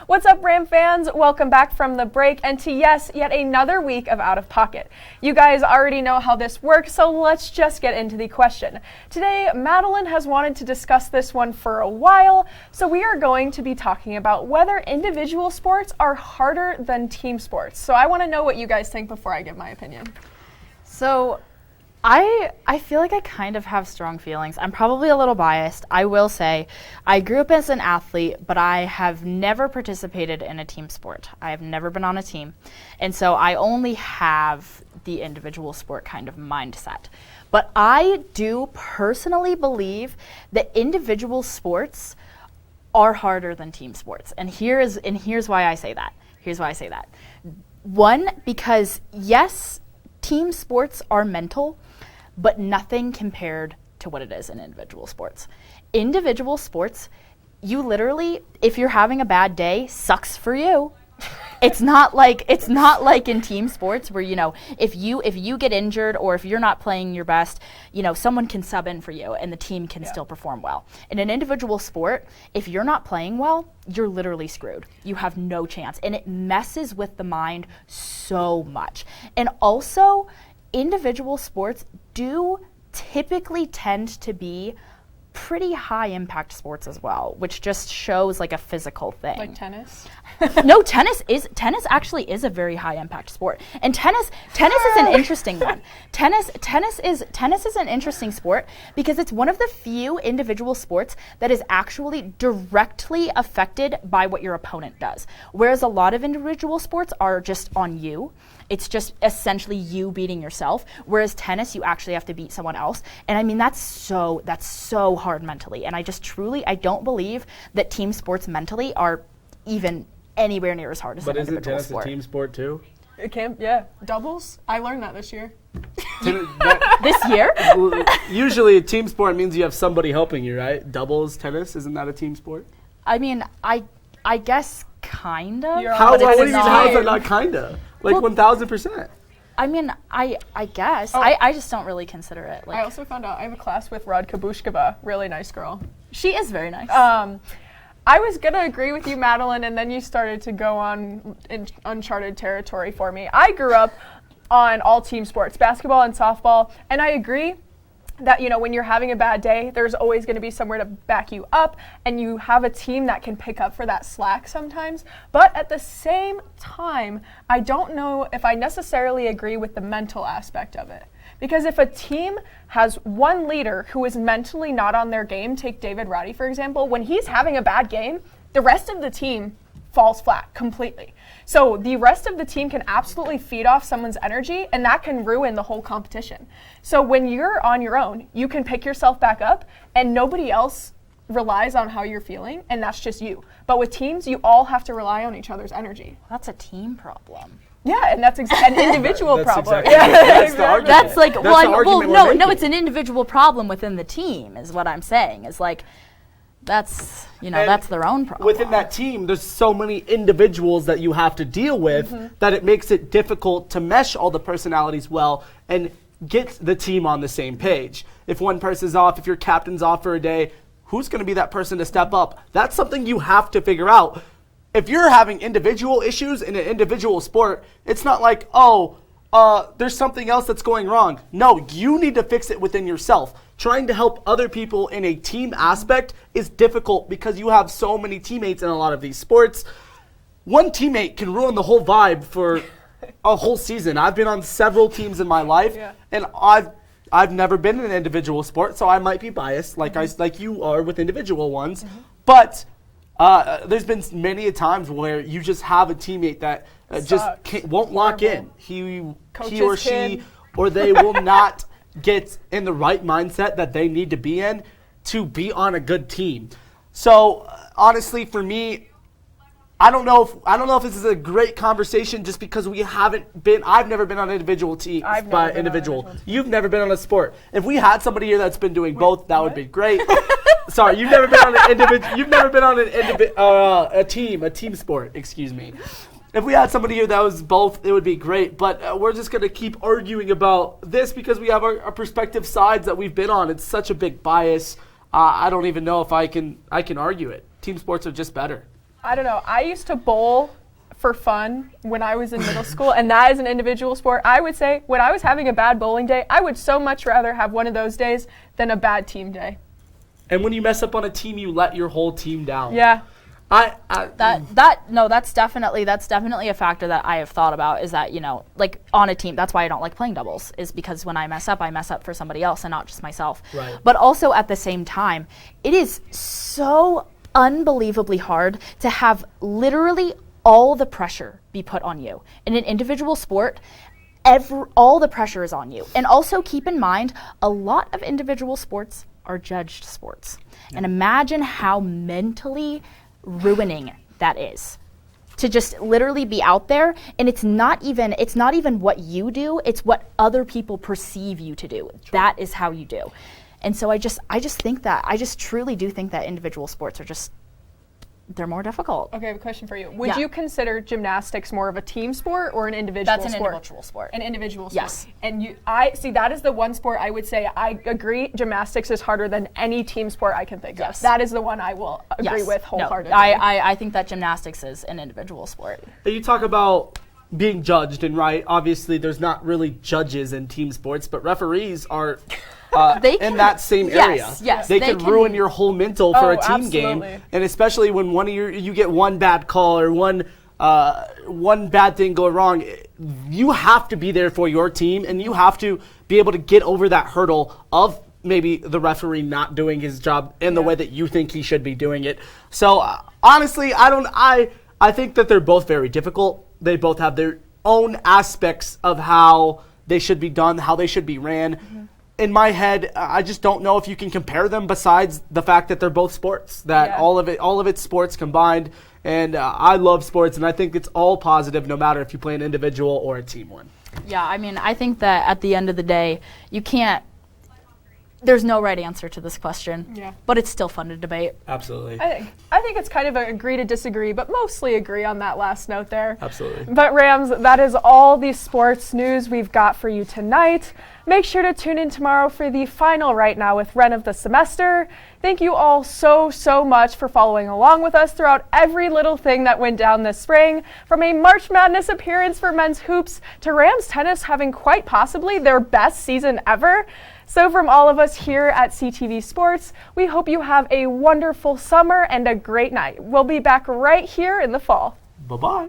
What's up, Ram fans? Welcome back from the break and to, yes, yet another week of Out of Pocket. You guys already know how this works, so let's just get into the question. Today, Madeline has wanted to discuss this one for a while, so we are going to be talking about whether individual sports are harder than team sports. So I want to know what you guys think before I give my opinion. So I feel like I kind of have strong feelings. I'm probably a little biased. I will say I grew up as an athlete, but I have never participated in a team sport. I have never been on a team. And so I only have the individual sport kind of mindset. But I do personally believe that individual sports are harder than team sports. And here's why I say that. One, because yes, team sports are mental, but nothing compared to what it is in individual sports. Individual sports, you literally, if you're having a bad day, sucks for you. It's not like in team sports where, if you get injured or if you're not playing your best, someone can sub in for you and the team can still perform well. In an individual sport, if you're not playing well, you're literally screwed. You have no chance. And it messes with the mind so much. And also, individual sports do typically tend to be pretty high impact sports as well, which just shows like a physical thing. Like tennis? No, tennis actually is a very high impact sport. And tennis is an interesting one. Tennis is an interesting sport because it's one of the few individual sports that is actually directly affected by what your opponent does. Whereas a lot of individual sports are just on you. It's just essentially you beating yourself. Whereas tennis, you actually have to beat someone else. And I mean, that's so hard mentally. And I don't believe that team sports mentally are even anywhere near as hard as an individual sport. But isn't tennis a team sport too? It can, yeah. Doubles? I learned that this year. This year? Usually a team sport means you have somebody helping you, right? Doubles, tennis, isn't that a team sport? I mean, I guess kind of. How is that not kind of? Like 1,000%. I mean, I guess. I just don't really consider it. I also found out I have a class with Radka Bushkova, really nice girl. She is very nice. I was going to agree with you, Madeline, and then you started to go on in uncharted territory for me. I grew up on all team sports, basketball and softball, and I agree that, when you're having a bad day, there's always going to be somewhere to back you up, and you have a team that can pick up for that slack sometimes. But at the same time, I don't know if I necessarily agree with the mental aspect of it. Because if a team has one leader who is mentally not on their game, take David Roddy, for example, when he's having a bad game, the rest of the team falls flat completely. So the rest of the team can absolutely feed off someone's energy, and that can ruin the whole competition. So when you're on your own, you can pick yourself back up, and nobody else relies on how you're feeling, and that's just you. But with teams, you all have to rely on each other's energy. That's a team problem. Yeah, and that's an individual problem. Exactly, that's the argument. That's like, no, it's an individual problem within the team is what I'm saying. Is like, that's their own problem. Within that team, there's so many individuals that you have to deal with that it makes it difficult to mesh all the personalities well and get the team on the same page. If one person's off, if your captain's off for a day, who's going to be that person to step up? That's something you have to figure out. If you're having individual issues in an individual sport, it's not like, there's something else that's going wrong. No, you need to fix it within yourself. Trying to help other people in a team aspect is difficult because you have so many teammates in a lot of these sports. One teammate can ruin the whole vibe for a whole season. I've been on several teams in my life, and I've never been in an individual sport, so I might be biased like you are with individual ones. But there's been many a times where you just have a teammate that won't lock in. He or she or they will not get in the right mindset that they need to be in to be on a good team. So honestly, for me, I don't know if this is a great conversation just because I've never been on an individual team by individual. You've never been on a sport. If we had somebody here that's been doing both, that would be great. Sorry, you've never been on an individual. You've never been on a team sport. Excuse me. If we had somebody here that was both, it would be great. But we're just going to keep arguing about this because we have our perspective sides that we've been on. It's such a big bias. I don't even know if I can argue it. Team sports are just better. I don't know. I used to bowl for fun when I was in middle school, and that is an individual sport. I would say when I was having a bad bowling day, I would so much rather have one of those days than a bad team day. And when you mess up on a team, you let your whole team down. Yeah. That's definitely a factor that I have thought about, is that, like on a team, that's why I don't like playing doubles, is because when I mess up for somebody else and not just myself. Right. But also at the same time, it is so unbelievably hard to have literally all the pressure be put on you. In an individual sport, all the pressure is on you. And also keep in mind, a lot of individual sports are judged sports. And imagine how mentally ruining that is, to just literally be out there, and it's not even what you do, it's what other people perceive you to do. True. That is how you do. And so I just truly do think that individual sports are they're more difficult. Okay, I have a question for you. Would you consider gymnastics more of a team sport or an individual sport? That's an individual sport. An individual sport. Yes. And that is the one sport I would say I agree gymnastics is harder than any team sport I can think of. That is the one I will agree with wholeheartedly. No, I think that gymnastics is an individual sport. You talk about being judged, and obviously there's not really judges in team sports, but referees are in that same area. Yes, they can ruin your whole mental for a team absolutely. game, and especially when you get one bad call or one bad thing go wrong. You have to be there for your team, and you have to be able to get over that hurdle of maybe the referee not doing his job in the way that you think he should be doing it. So honestly, I think that they're both very difficult. They both have their own aspects of how they should be done, how they should be ran. Mm-hmm. In my head, I just don't know if you can compare them, besides the fact that they're both sports, that all of it's sports combined. And I love sports, and I think it's all positive, no matter if you play an individual or a team one. Yeah, I mean, I think that at the end of the day, there's no right answer to this question. Yeah. But it's still fun to debate. Absolutely. I think it's kind of an agree to disagree, but mostly agree on that last note there. Absolutely. But Rams, that is all the sports news we've got for you tonight. Make sure to tune in tomorrow for the final Right Now with Ren of the semester. Thank you all so much for following along with us throughout every little thing that went down this spring, from a March Madness appearance for men's hoops to Rams tennis having quite possibly their best season ever. So from all of us here at CTV Sports, we hope you have a wonderful summer and a great night. We'll be back right here in the fall. Bye-bye.